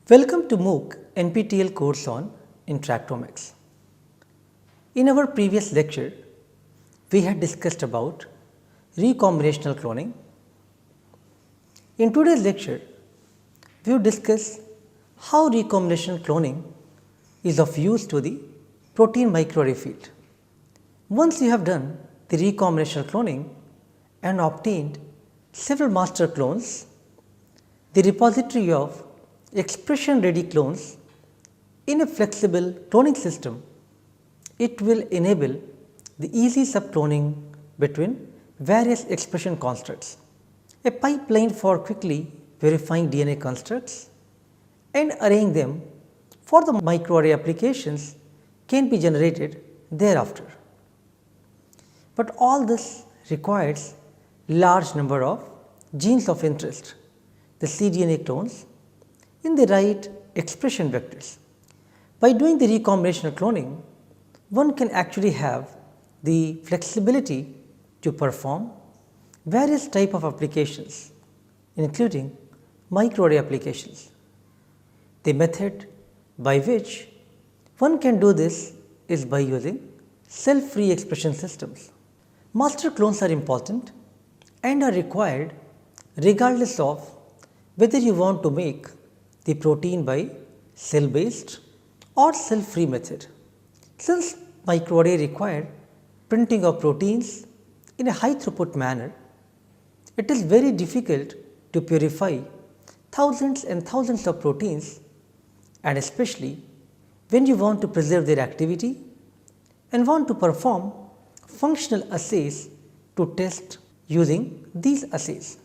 Welcome to MOOC NPTEL course on Interactomics. In our previous lecture, we had discussed about recombinational cloning. In today's lecture, we will discuss how recombinational cloning is of use to the protein microarray field. Once you have done the recombinational cloning and obtained several master clones, the repository of expression ready clones in a flexible cloning system, it will enable the easy subcloning between various expression constructs, a pipeline for quickly verifying DNA constructs and arraying them for the microarray applications can be generated thereafter. But all this requires large number of genes of interest, the cDNA clones in the right expression vectors. By doing the recombinational cloning, one can actually have the flexibility to perform various type of applications, including microarray applications. The method by which one can do this is by using cell-free expression systems. Master clones are important and are required regardless of whether you want to make the protein by cell-based or cell-free method. Since microarray require printing of proteins in a high throughput manner, it is very difficult to purify thousands and thousands of proteins, and especially when you want to preserve their activity and want to perform functional assays to test using these assays.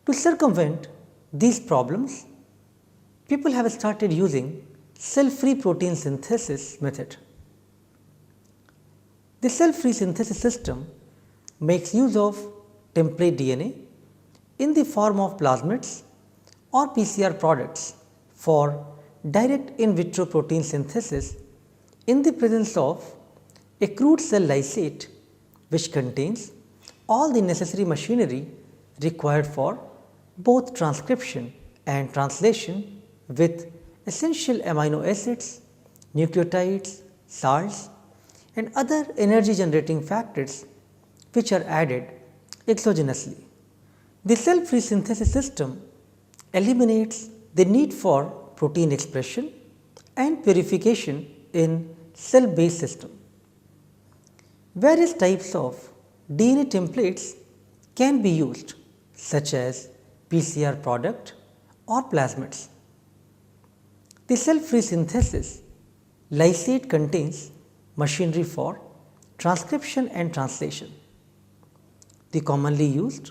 To circumvent these problems, people have started using cell-free protein synthesis method. The cell-free synthesis system makes use of template DNA in the form of plasmids or PCR products for direct in vitro protein synthesis in the presence of a crude cell lysate, which contains all the necessary machinery required for both transcription and translation with essential amino acids, nucleotides, salts and other energy generating factors which are added exogenously. The cell-free synthesis system eliminates the need for protein expression and purification in cell-based system. Various types of DNA templates can be used, such as PCR product or plasmids. The cell-free synthesis lysate contains machinery for transcription and translation. The commonly used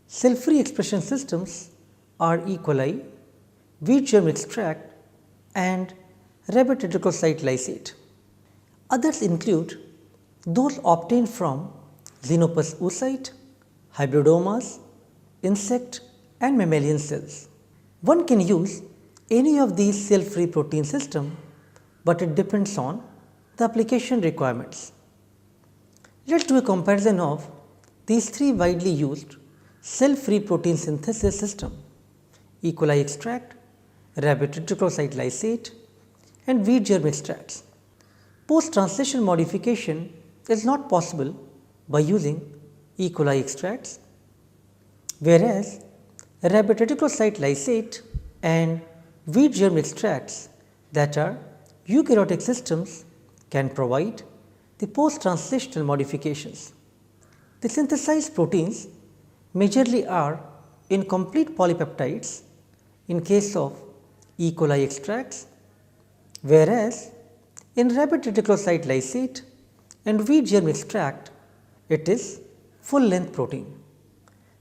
cell-free expression systems are E. coli, wheat germ extract and rabbit reticulocyte lysate. Others include those obtained from Xenopus oocyte, hybridomas, insect and mammalian cells. One can use any of these cell-free protein system, but it depends on the application requirements. Let us do a comparison of these three widely used cell-free protein synthesis system: E. coli extract, rabbit reticulocyte lysate and wheat germ extracts. Post-translation modification is not possible by using E. coli extracts, whereas rabbit reticulocyte lysate and wheat germ extracts that are eukaryotic systems can provide the post-translational modifications. The synthesized proteins majorly are incomplete polypeptides in case of E. coli extracts, whereas in rabbit reticulocyte lysate and wheat germ extract it is full length protein.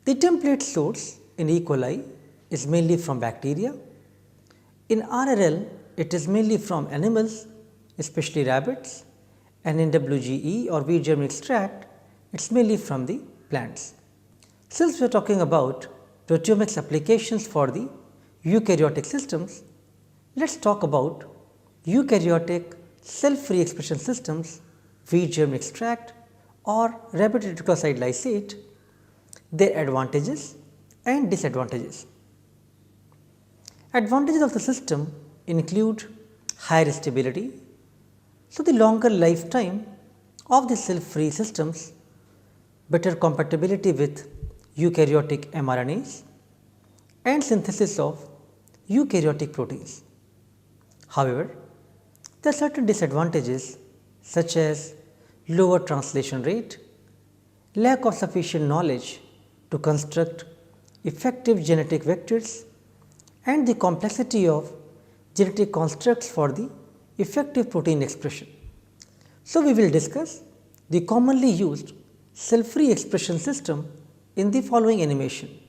The template source in E. coli is mainly from bacteria. In RRL, it is mainly from animals, especially rabbits, and in WGE or wheat germ extract, it is mainly from the plants. Since we are talking about proteomics applications for the eukaryotic systems, let us talk about eukaryotic cell-free expression systems, wheat germ extract or rabbit reticulocyte lysate, their advantages and disadvantages. Advantages of the system include higher stability. So, the longer lifetime of the cell-free systems, better compatibility with eukaryotic mRNAs and synthesis of eukaryotic proteins. However, there are certain disadvantages such as lower translation rate, lack of sufficient knowledge to construct effective genetic vectors, and the complexity of genetic constructs for the effective protein expression. So, we will discuss the commonly used cell-free expression system in the following animation.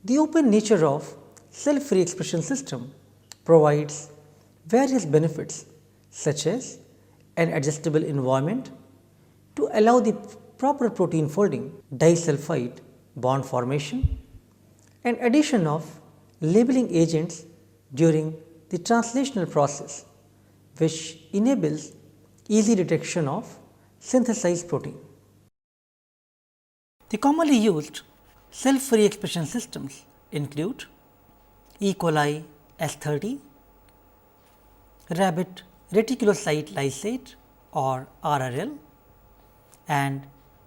The open nature of cell-free expression system provides various benefits such as an adjustable environment to allow the proper protein folding, disulfide bond formation, and addition of labeling agents during the translational process, which enables easy detection of synthesized protein. The commonly used cell-free expression systems include E. coli S30, rabbit reticulocyte lysate or RRL, and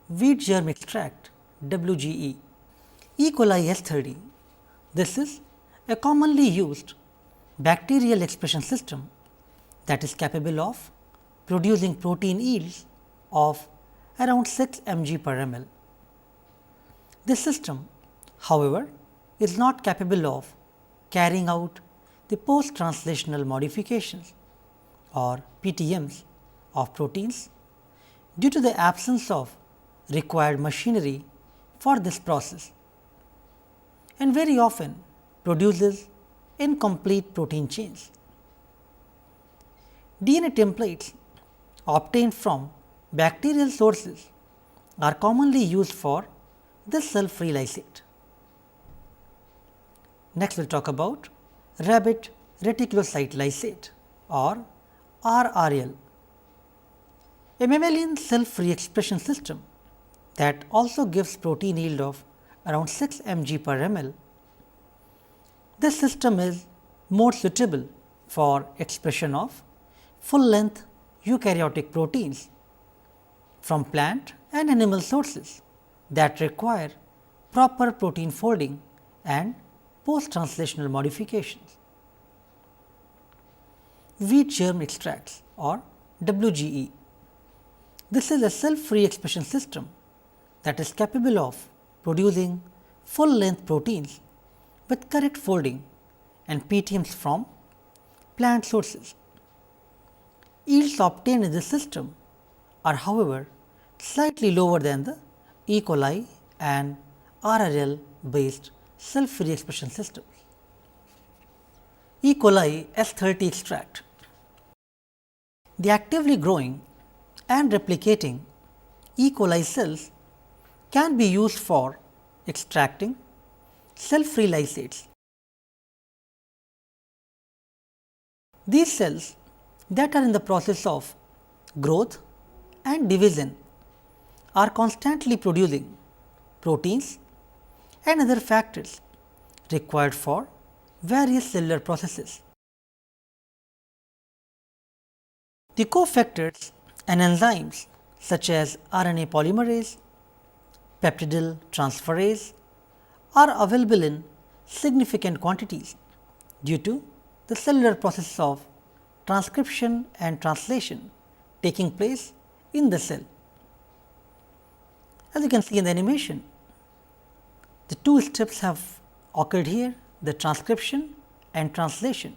wheat germ extract WGE. E. coli S30, this is a commonly used bacterial expression system that is capable of producing protein yields of around 6 mg per ml. This system, however, is not capable of carrying out the post-translational modifications or PTMs of proteins due to the absence of required machinery for this process, and very often produces incomplete protein chains. DNA templates obtained from bacterial sources are commonly used for this cell-free lysate. Next, we will talk about rabbit reticulocyte lysate or RRL, a mammalian cell-free expression system that also gives protein yield of around 6 mg per ml. This system is more suitable for expression of full-length eukaryotic proteins from plant and animal sources that require proper protein folding and post-translational modifications. Wheat germ extracts or WGE. This is a cell-free expression system that is capable of producing full-length proteins with correct folding and PTMs from plant sources. Yields obtained in this system are, however, slightly lower than the E. coli and RRL based cell-free expression systems. E. coli S30 extract. The actively growing and replicating E. coli cells can be used for extracting cell-free lysates. These cells that are in the process of growth and division are constantly producing proteins and other factors required for various cellular processes. The cofactors and enzymes such as RNA polymerase, peptidyl transferase are available in significant quantities due to the cellular process of transcription and translation taking place in the cell. As you can see in the animation, the two steps have occurred here, the transcription and translation,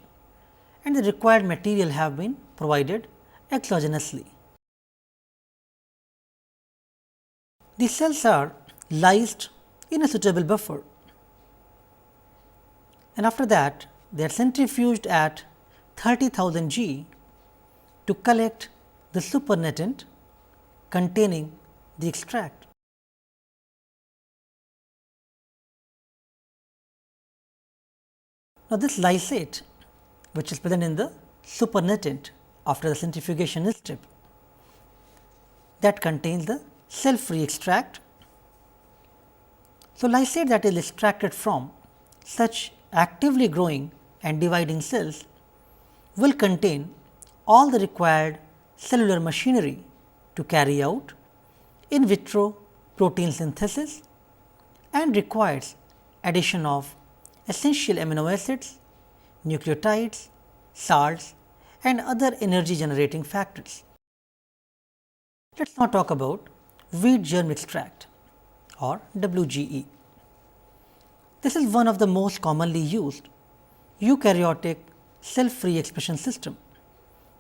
and the required material have been provided exogenously. The cells are lysed in a suitable buffer, and after that they are centrifuged at 30,000 G to collect the supernatant containing the extract. Now, this lysate which is present in the supernatant after the centrifugation step that contains the cell-free extract. So, lysate that is extracted from such actively growing and dividing cells will contain all the required cellular machinery to carry out in vitro protein synthesis and requires addition of essential amino acids, nucleotides, salts and other energy generating factors. Let us now talk about wheat germ extract or WGE. This is one of the most commonly used eukaryotic cell free expression system,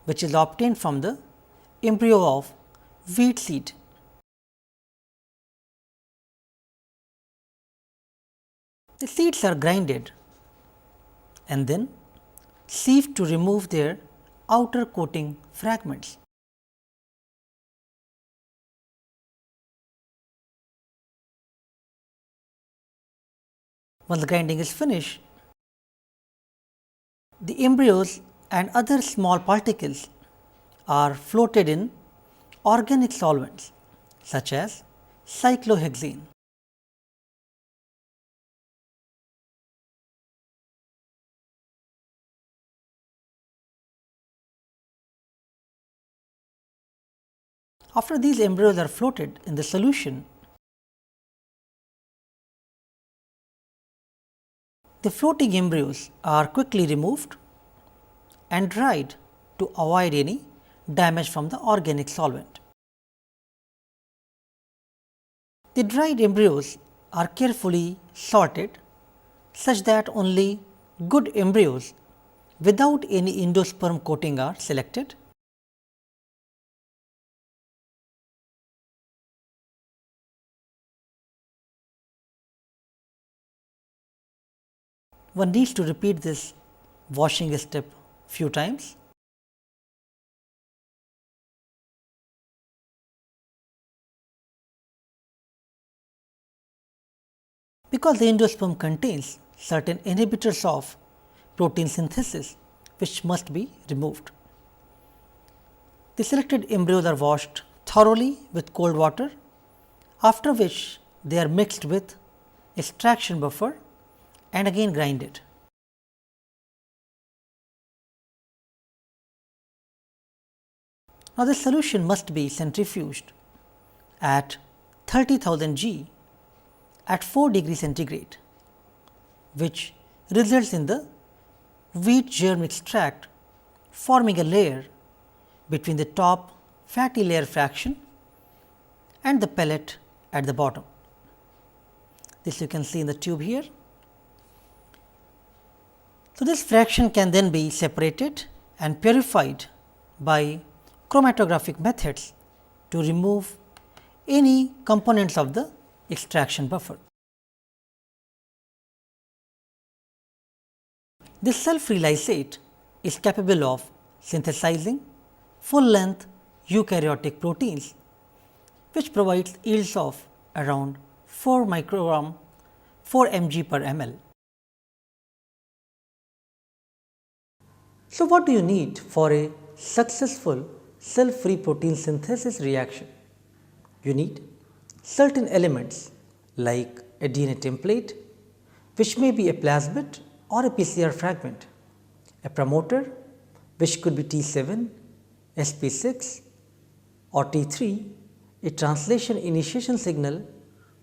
which is obtained from the embryo of wheat seed. The seeds are grinded and then sieved to remove their outer coating fragments. Once the grinding is finished, the embryos and other small particles are floated in organic solvents such as cyclohexane. After these embryos are floated in the solution, the floating embryos are quickly removed and dried to avoid any damage from the organic solvent. The dried embryos are carefully sorted such that only good embryos without any endosperm coating are selected. One needs to repeat this washing step few times. Because the endosperm contains certain inhibitors of protein synthesis which must be removed. The selected embryos are washed thoroughly with cold water, after which they are mixed with extraction buffer and again grinded. Now, this solution must be centrifuged at 30,000 G at 4 degree centigrade, which results in the wheat germ extract forming a layer between the top fatty layer fraction and the pellet at the bottom. This you can see in the tube here. So, this fraction can then be separated and purified by chromatographic methods to remove any components of the extraction buffer. This cell-free lysate is capable of synthesizing full-length eukaryotic proteins, which provides yields of around 4 microgram 4 mg per ml. So, what do you need for a successful cell-free protein synthesis reaction? You need certain elements like a DNA template, which may be a plasmid or a PCR fragment, a promoter which could be T7, sp6 or T3, a translation initiation signal,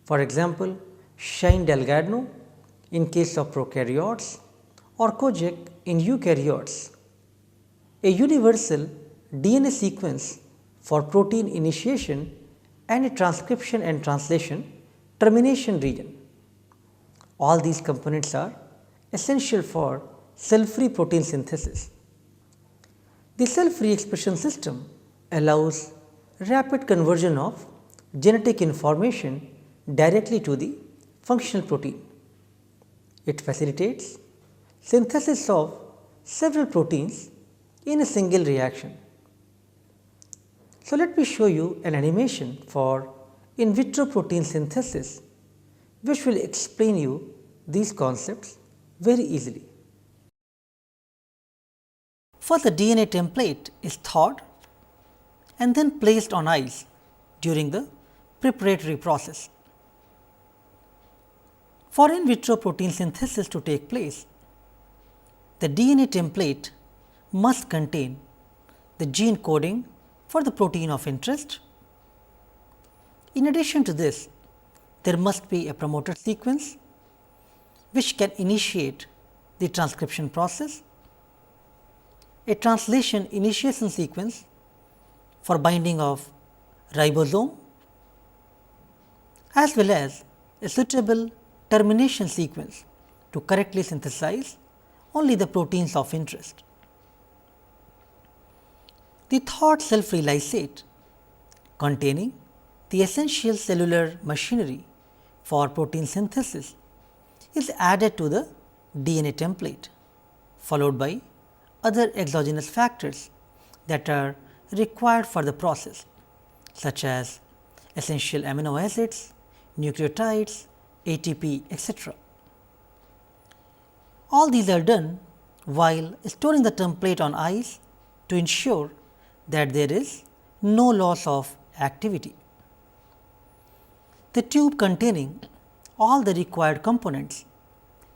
for example, Shine Delgado in case of prokaryotes or Kojak in eukaryotes, a universal DNA sequence for protein initiation and a transcription and translation termination region. All these components are essential for cell-free protein synthesis. The cell-free expression system allows rapid conversion of genetic information directly to the functional protein. It facilitates synthesis of several proteins in a single reaction. So, let me show you an animation for in vitro protein synthesis, which will explain you these concepts very easily. First, the DNA template is thawed and then placed on ice during the preparatory process. For in vitro protein synthesis to take place, The DNA template must contain the gene coding for the protein of interest. In addition to this, there must be a promoter sequence which can initiate the transcription process, a translation initiation sequence for binding of ribosome, as well as a suitable termination sequence to correctly synthesize only the proteins of interest. The thawed cell-free lysate containing the essential cellular machinery for protein synthesis is added to the DNA template, followed by other exogenous factors that are required for the process, such as essential amino acids, nucleotides, ATP, etc. All these are done while storing the template on ice to ensure that there is no loss of activity. The tube containing all the required components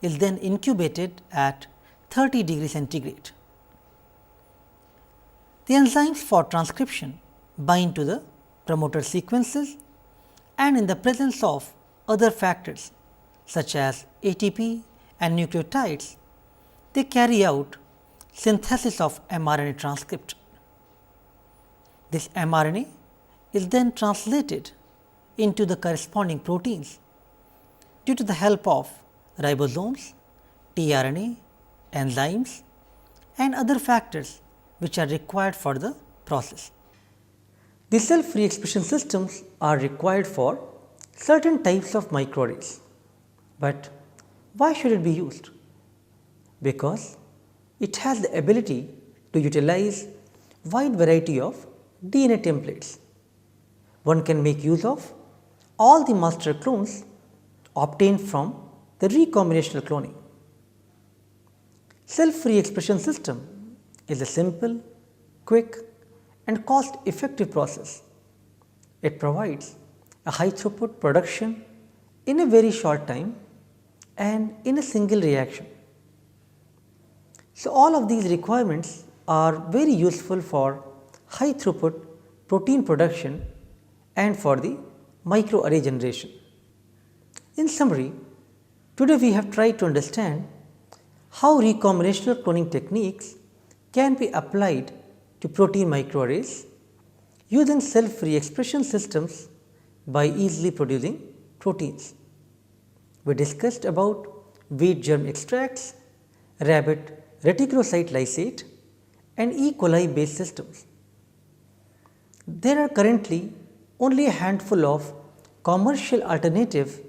is then incubated at 30 degrees centigrade. The enzymes for transcription bind to the promoter sequences, and in the presence of other factors such as ATP and nucleotides, they carry out synthesis of mRNA transcript. This mRNA is then translated into the corresponding proteins due to the help of ribosomes, tRNA, enzymes and other factors which are required for the process. The cell-free expression systems are required for certain types of microarrays, but why should it be used? Because it has the ability to utilize wide variety of DNA templates. One can make use of all the master clones obtained from the recombinational cloning. Cell-free expression system is a simple, quick and cost effective process. It provides a high throughput production in a very short time and in a single reaction. So, all of these requirements are very useful for high throughput protein production and for the microarray generation. In summary, today we have tried to understand how recombinational cloning techniques can be applied to protein microarrays using cell-free expression systems by easily producing proteins. We discussed about wheat germ extracts, rabbit reticulocyte lysate and E. coli based systems. There are currently only a handful of commercial alternatives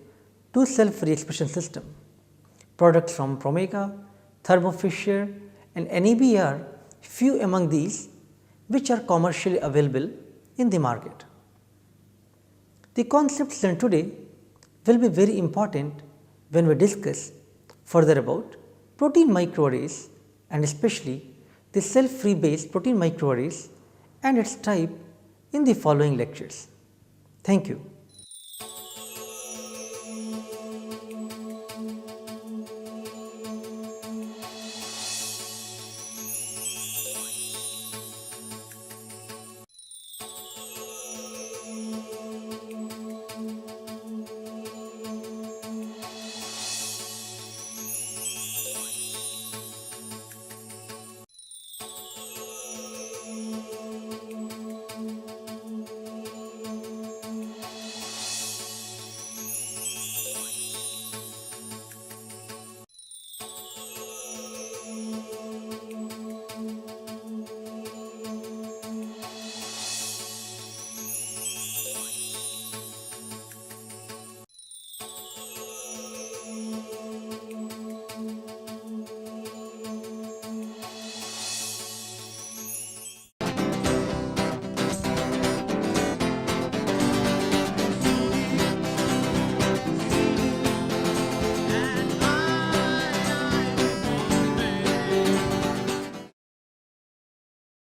to cell-free expression system. Products from Promega, Thermo Fisher and NAB are few among these which are commercially available in the market. The concepts learned today will be very important when we discuss further about protein microarrays and especially the cell-free based protein microarrays and its type in the following lectures. Thank you.